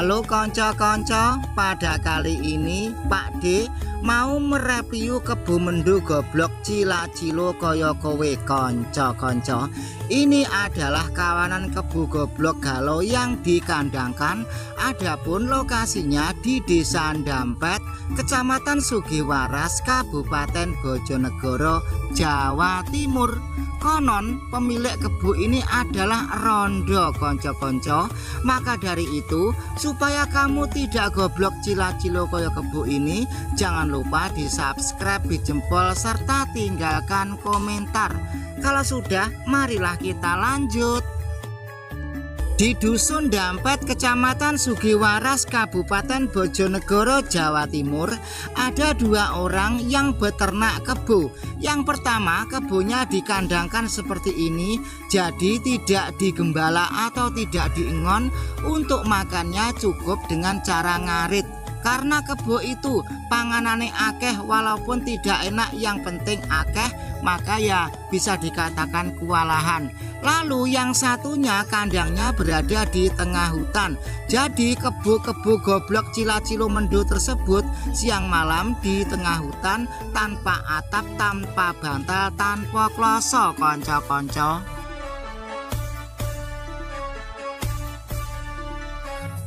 Halo konco-konco, pada kali ini Pak D mau mereview kebo mendo goblok cila-cilo koyo kowe konco-konco. Ini adalah kawanan kebo goblok galau yang dikandangkan. Adapun lokasinya di Desa Ndampet, Kecamatan Sugiwaras, Kabupaten Bojonegoro, Jawa Timur. Konon pemilik kebo ini adalah rondo konco-konco. Maka dari itu, supaya kamu tidak goblok cila-cilo koyo kebo ini, jangan lupa di subscribe, di jempol, serta tinggalkan komentar. Kalau sudah, marilah kita lanjut. Di Dusun Ndampet, Kecamatan Sugiwaras, Kabupaten Bojonegoro, Jawa Timur, ada dua orang yang beternak kebo. Yang pertama, kebonya dikandangkan seperti ini, jadi tidak digembala atau tidak diengon. Untuk makannya cukup dengan cara ngarit. Karena kebo itu panganane akeh, walaupun tidak enak, yang penting akeh, maka ya bisa dikatakan kewalahan. Lalu yang satunya kandangnya berada di tengah hutan. Jadi kebo-kebo goblok cila-cilo mendo tersebut siang malam di tengah hutan, tanpa atap, tanpa bantal, tanpa kloso konco-konco.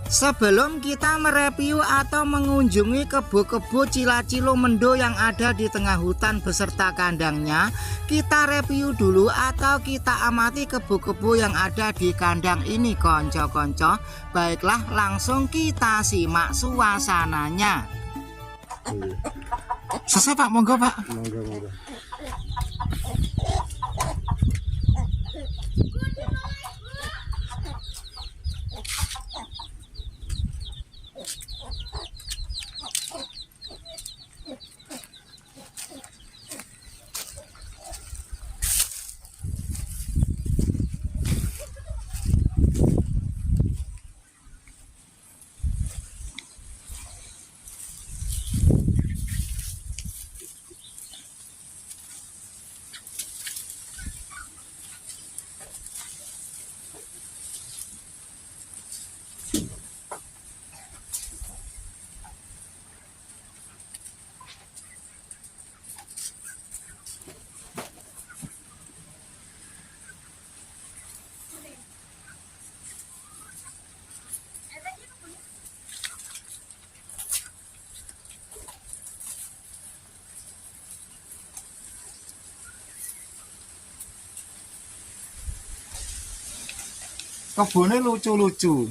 Sebelum kita mereview atau mengunjungi kebo-kebo cila-cilo mendo yang ada di tengah hutan beserta kandangnya, kita review dulu atau kita amati kebo-kebo yang ada di kandang ini konco-konco. Baiklah, langsung kita simak suasananya. Selesai Pak, monggo Pak. Monggo. Kebunnya lucu-lucu.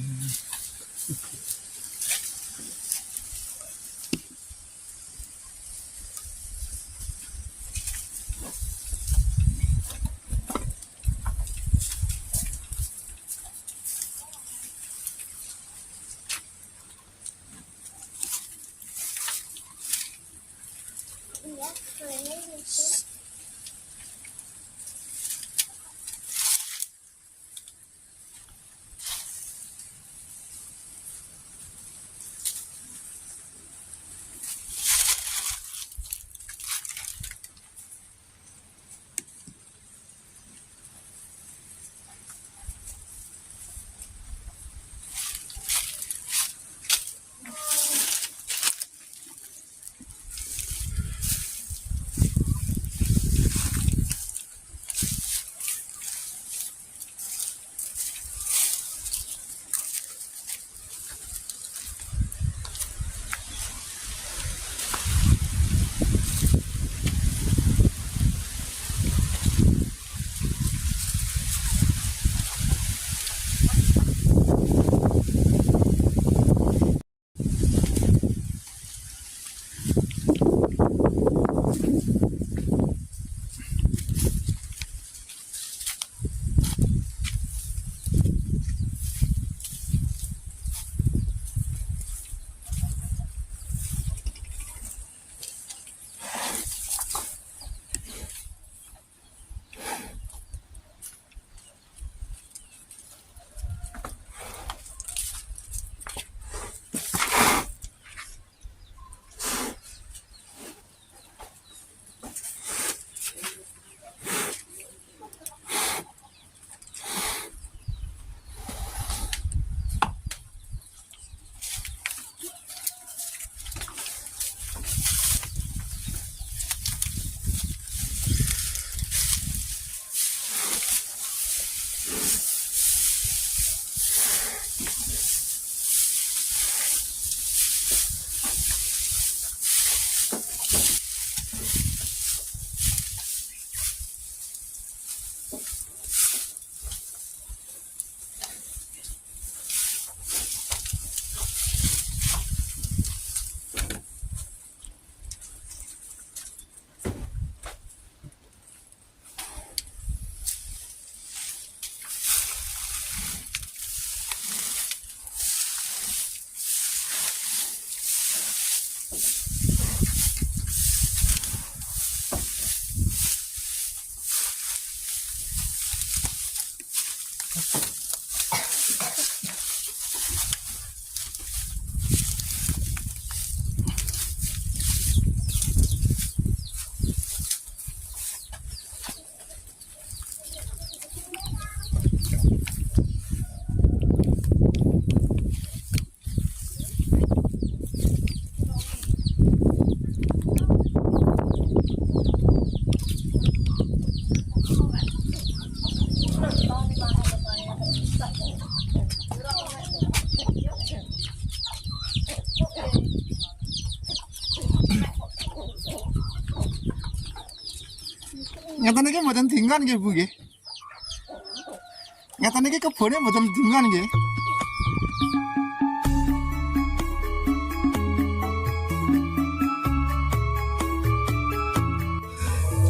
Ngeten iki mboten dingan nggih Bu nggih. Ngeten iki kebone mboten dingan nggih.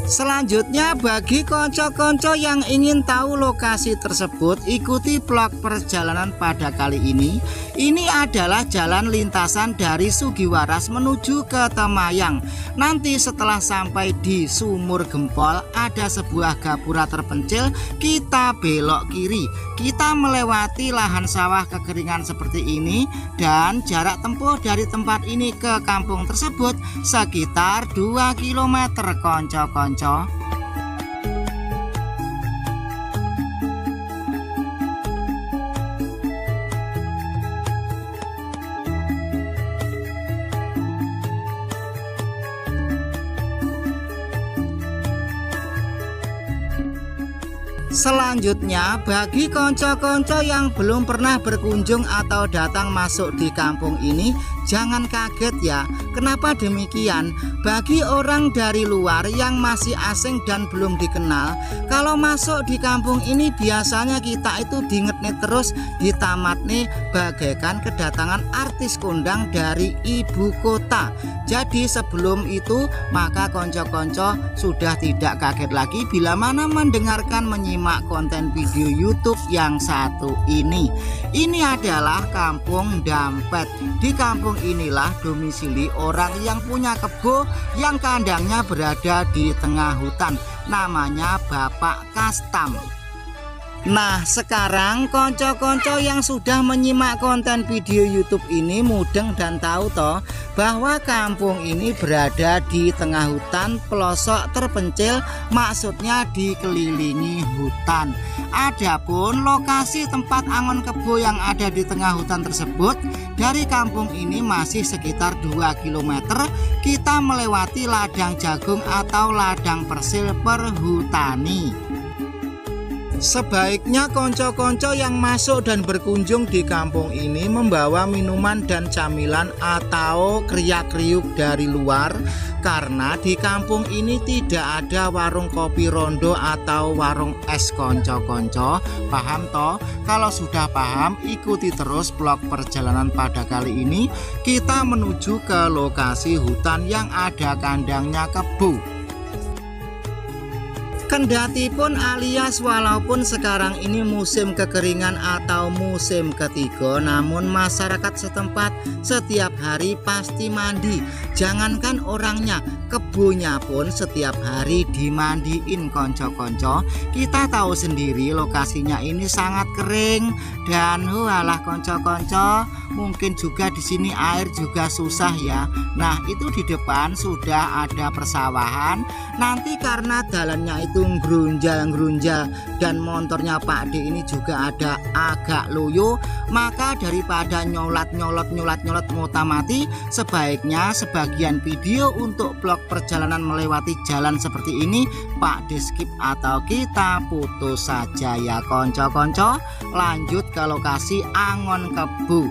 Selanjutnya, bagi konco-konco yang ingin tahu lokasi tersebut, ikuti vlog perjalanan pada kali ini. Ini adalah jalan lintasan dari Sugiwaras menuju ke Temayang. Nanti setelah sampai di Sumur Gempol, ada sebuah gapura terpencil, kita belok kiri. Kita melewati lahan sawah kekeringan seperti ini, dan jarak tempuh dari tempat ini ke kampung tersebut sekitar 2 km konco-konco. Selanjutnya, bagi konco-konco yang belum pernah berkunjung atau datang masuk di kampung ini, jangan kaget ya. Kenapa demikian? Bagi orang dari luar yang masih asing dan belum dikenal, kalau masuk di kampung ini biasanya kita itu diinget-inget terus, ditamat nih bagaikan kedatangan artis kondang dari ibu kota. Jadi sebelum itu, maka konco-konco sudah tidak kaget lagi bila mana mendengarkan menyimak konten video YouTube yang satu ini. Ini adalah Kampung Dampet. Di kampung inilah domisili orang yang punya kebo yang kandangnya berada di tengah hutan. Namanya Bapak Kastam. Nah, sekarang konco-konco yang sudah menyimak konten video YouTube ini mudeng dan tahu toh bahwa kampung ini berada di tengah hutan, pelosok terpencil, maksudnya dikelilingi hutan. Adapun lokasi tempat angon kebo yang ada di tengah hutan tersebut, dari kampung ini masih sekitar 2 km. Kita melewati ladang jagung atau ladang persil perhutani. Sebaiknya konco-konco yang masuk dan berkunjung di kampung ini membawa minuman dan camilan atau kriak-kriuk dari luar, karena di kampung ini tidak ada warung kopi rondo atau warung es konco-konco. Paham toh? Kalau sudah paham, ikuti terus vlog perjalanan pada kali ini. Kita menuju ke lokasi hutan yang ada kandangnya kebo. Kendatipun alias walaupun sekarang ini musim kekeringan atau musim ketiga, namun masyarakat setempat setiap hari pasti mandi. Jangankan orangnya, kebunnya pun setiap hari dimandiin konco-konco. Kita tahu sendiri lokasinya ini sangat kering dan walah konco-konco, mungkin juga di sini air juga susah ya. Nah, itu di depan sudah ada persawahan. Nanti karena jalannya itu ngerunjal dan motornya Pak D ini juga ada agak loyo, maka daripada nyolot mota mati, sebaiknya sebagian video untuk vlog perjalanan melewati jalan seperti ini Pak D skip atau kita putus saja ya konco-konco. Lanjut ke lokasi angon kebo.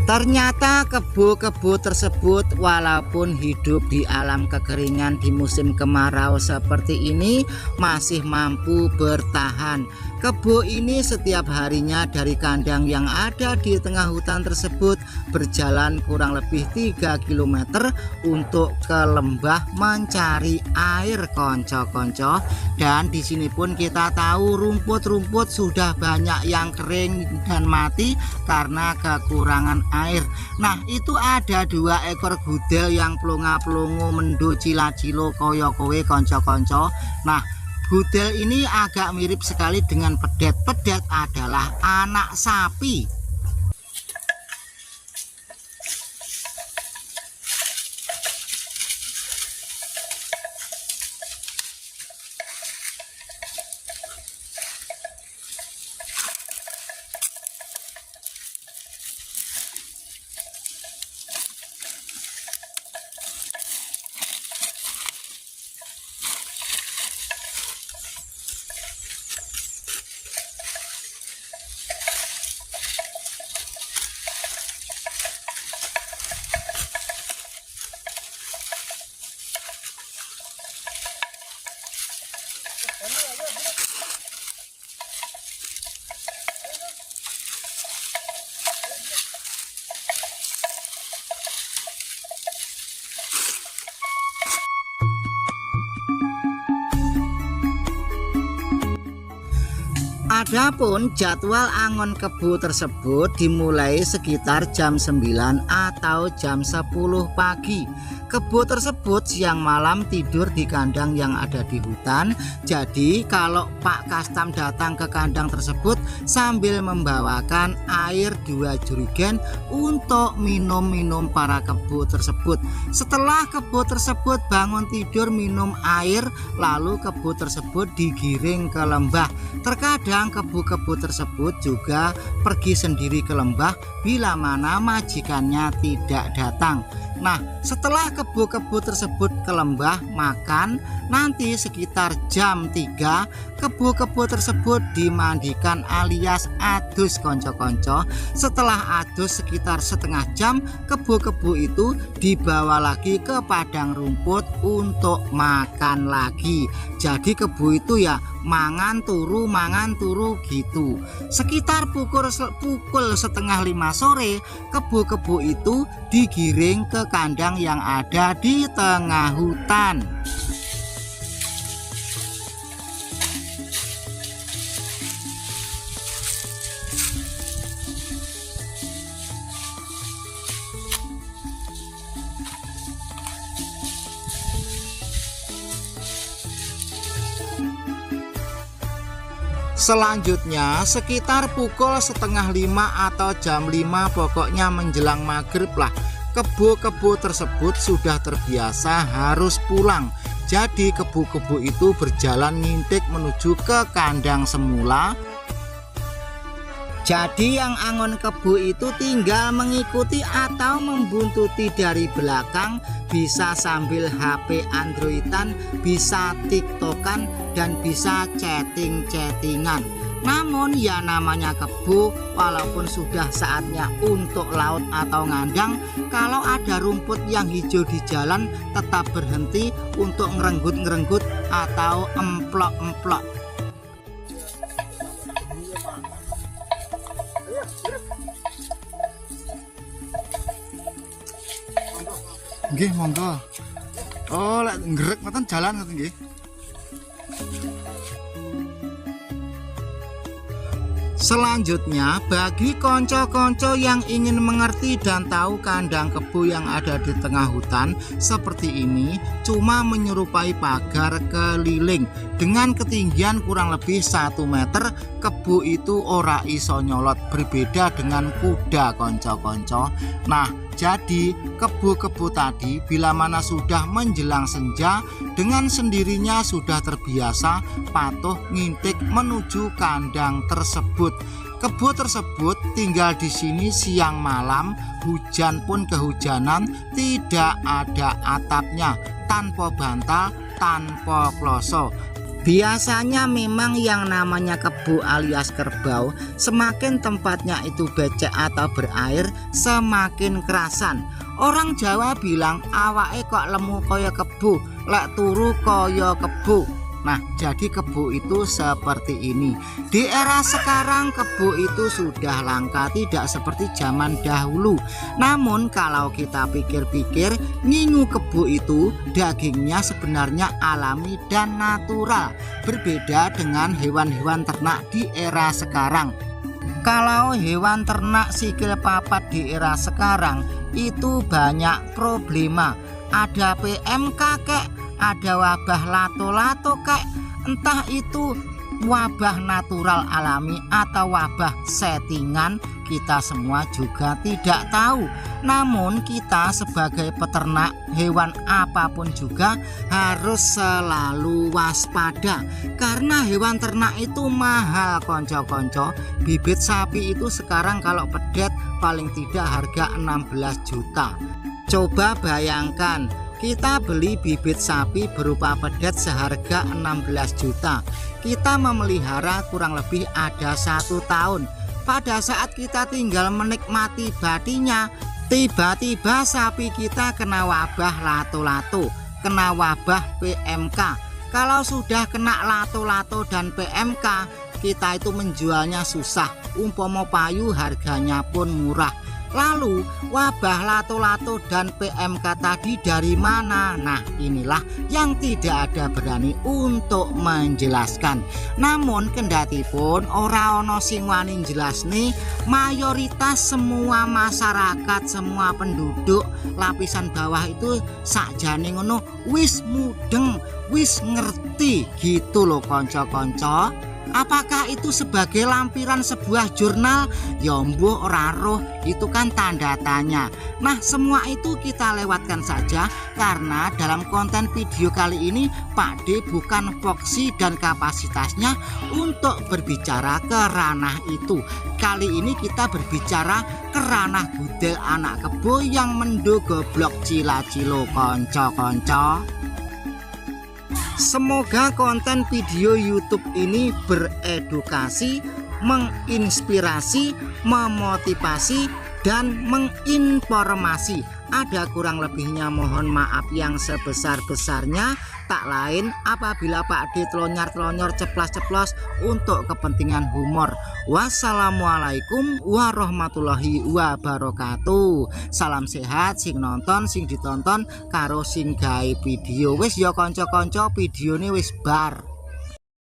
Ternyata kebo-kebo tersebut walaupun hidup di alam kekeringan di musim kemarau seperti ini masih mampu bertahan. Kebo ini setiap harinya dari kandang yang ada di tengah hutan tersebut berjalan kurang lebih 3 km untuk ke lembah mencari air konco-konco. Dan di sini pun kita tahu rumput-rumput sudah banyak yang kering dan mati karena kekurangan air. Nah, itu ada 2 ekor gudel yang plonga-plongo mendo cila-cilo koyo kowe konco-konco. Nah, gudel ini agak mirip sekali dengan pedet. Pedet adalah anak sapi. Adapun jadwal angon kebo tersebut dimulai sekitar jam 9 atau jam 10 pagi. Kebo tersebut siang malam tidur di kandang yang ada di hutan. Jadi kalau Pak Kastam datang ke kandang tersebut sambil membawakan air 2 jerigen untuk minum para kebo tersebut. Setelah kebo tersebut bangun tidur minum air, lalu kebo tersebut digiring ke lembah. Terkadang kebo-kebo tersebut juga pergi sendiri ke lembah bila mana majikannya tidak datang. Nah, setelah kebo-kebo tersebut ke lembah makan, nanti sekitar jam 3 kebo-kebo tersebut dimandikan alias adus konco-konco. Setelah adus sekitar setengah jam, kebo-kebo itu dibawa lagi ke padang rumput untuk makan lagi. Jadi kebo itu ya mangan turu gitu. Sekitar pukul setengah 5 sore kebo-kebo itu digiring ke kandang yang ada di tengah hutan. Selanjutnya sekitar pukul setengah 5 atau jam 5, pokoknya menjelang maghrib lah, kebo-kebo tersebut sudah terbiasa harus pulang. Jadi kebo-kebo itu berjalan ngintik menuju ke kandang semula. Jadi yang angon kebo itu tinggal mengikuti atau membuntuti dari belakang, bisa sambil HP Androidan, bisa TikTokan, dan bisa chatting-chattingan. Namun ya namanya kebo, walaupun sudah saatnya untuk laut atau ngandang, kalau ada rumput yang hijau di jalan tetap berhenti untuk ngerenggut-ngerenggut atau emplok-emplok. Nggih, monggo. Oh, lek nggerek ngoten jalan ngoten nggih. Selanjutnya, bagi konco-konco yang ingin mengerti dan tahu kandang kebo yang ada di tengah hutan seperti ini cuma menyerupai pagar keliling dengan ketinggian kurang lebih 1 meter. Kebo itu ora iso nyolot, berbeda dengan kuda konco-konco. Nah, jadi kebo-kebo tadi bila mana sudah menjelang senja dengan sendirinya sudah terbiasa patuh ngintik menuju kandang tersebut. Kebo tersebut tinggal di sini siang malam, hujan pun kehujanan, tidak ada atapnya, tanpa bantal, tanpa kloso. Biasanya memang yang namanya kebo alias kerbau, semakin tempatnya itu becek atau berair, semakin kerasan. Orang Jawa bilang awake kok lemu kaya kebo, lek turu kaya kebo. Nah, jadi kebo itu seperti ini. Di era sekarang kebo itu sudah langka, tidak seperti zaman dahulu. Namun kalau kita pikir-pikir, ngingu kebo itu dagingnya sebenarnya alami dan natural, berbeda dengan hewan-hewan ternak di era sekarang. Kalau hewan ternak sikil papat di era sekarang itu banyak problema. Ada PMK kek, ada wabah lato-lato kek, entah itu wabah natural alami atau wabah settingan, kita semua juga tidak tahu. Namun kita sebagai peternak hewan apapun juga harus selalu waspada, karena hewan ternak itu mahal konco-konco. Bibit sapi itu sekarang kalau pedet paling tidak harga 16 juta. Coba bayangkan, kita beli bibit sapi berupa pedet seharga 16 juta. Kita memelihara kurang lebih ada 1 tahun. Pada saat kita tinggal menikmati batinya, tiba-tiba sapi kita kena wabah lato-lato, kena wabah PMK. Kalau sudah kena lato-lato dan PMK, kita itu menjualnya susah. Umpama payu harganya pun murah. Lalu wabah lato-lato dan PMK tadi dari mana? Nah, inilah yang tidak ada berani untuk menjelaskan. Namun kendati pun ora ono sing wani jelasne, mayoritas semua masyarakat, semua penduduk lapisan bawah itu sakjane ngono wis mudeng, wis ngerti gitu loh konco-konco. Apakah itu sebagai lampiran sebuah jurnal? Ya mbuh ora roh, itu kan tanda tanya. Nah, semua itu kita lewatkan saja, karena dalam konten video kali ini Pak D bukan voksi dan kapasitasnya untuk berbicara ke ranah itu. Kali ini kita berbicara ke ranah budel anak kebo yang mendo goblok cila-cilo konco-konco. Semoga konten video YouTube ini beredukasi, menginspirasi, memotivasi, dan menginformasi. Ada kurang lebihnya mohon maaf yang sebesar-besarnya. Tak lain apabila Pak D telonyar-telonyor ceplas-ceplos untuk kepentingan humor. Wassalamualaikum warahmatullahi wabarakatuh. Salam sehat sing nonton, sing ditonton karo sing gawe video. Wis ya kanca-kanca, videone wis bar.